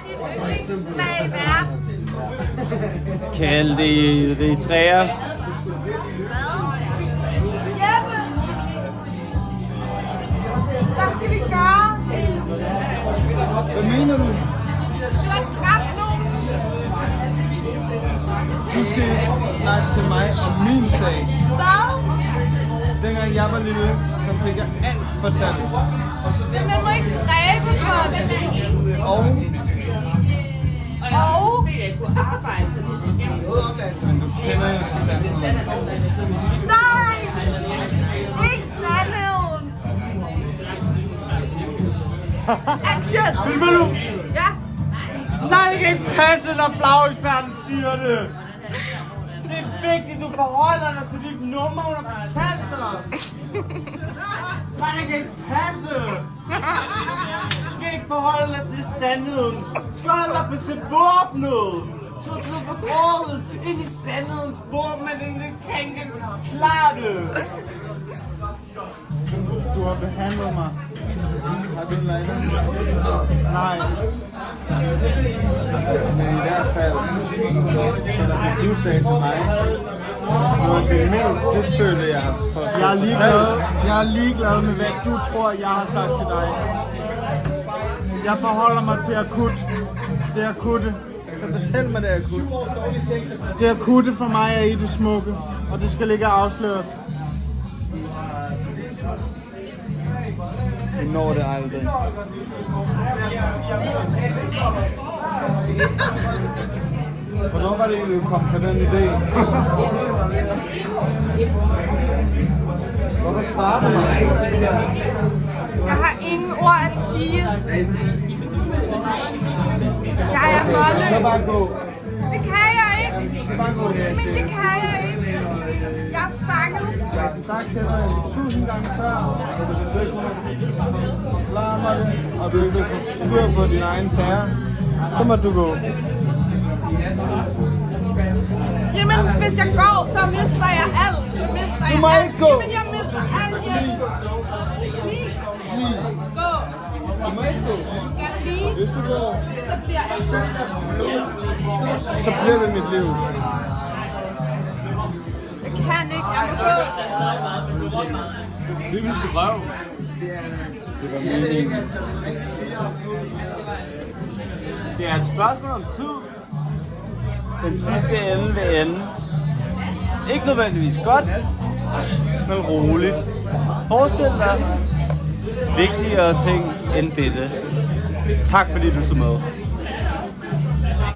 dit yndlingsfag være? Kald det Eritrea. Hvad? Jeppe! Hvad skal vi gøre? Hvad mener du? Du har dræbt nogen. Du skal snakke til mig om min sag. Hvad? Dengang jeg var lille, så fik jeg alt fortalt. Men man må ikke dræbe folk. Og Og? men du kender jo Susanne. Nej! Ikke sandheden! Action! Filmer du? Ja! Nej, det kan ikke passe, når flageksperten siger det. Det er vigtigt, du forholder dig til dit nummer, hun har fortalt dig. Nej, det kan ikke passe. Du skal ikke forholde dig til sandheden. Du skal holde dig til våbnet. Så er du på grådet ind i sandhedens våben, men den kan ikke klare det. Du har behandlet mig. Har du lejdet? Nej. Men i hvert fald, eller det du sagde til mig, var det mindst dybfølte, jeg har fået. Jeg er ligeglad med, hvad du tror, jeg har sagt til dig. Jeg forholder mig til akut. Det er akutte. Så fortæl mig, det er akut. Det akutte for mig er i det smukke, og det skal ligge afsløret. Vi når det aldrig. Hvornår var det egentlig, du kom på den idé? Hvorfor starter man? Jeg har ingen ord at sige. Jeg er målløs. Så bare gå. Det kan jeg ikke. Så bare gå. Men det kan jeg ikke. Jeg er fanget. Jeg har sagt til dig 1000 gange før, at du vil ikke forklare mig det, og du ikke vil få styr på din egen terror. Så må du gå. Jamen, hvis jeg går, så mister jeg alt. Så mister jeg må alt. ikke gå. Jamen, jeg mister alt. Please. Gå. Du må ikke gå. Skal jeg blive? Hvis du går, Så bliver jeg så bliver det mit liv. Jeg kan ikke. Jeg må gå. Det er vist røv. Det var meningen. Det er et spørgsmål om tid. Den sidste ende vil ende. Ikke nødvendigvis godt, men roligt. Forestil dig vigtigere ting end dette. Tak fordi du så med.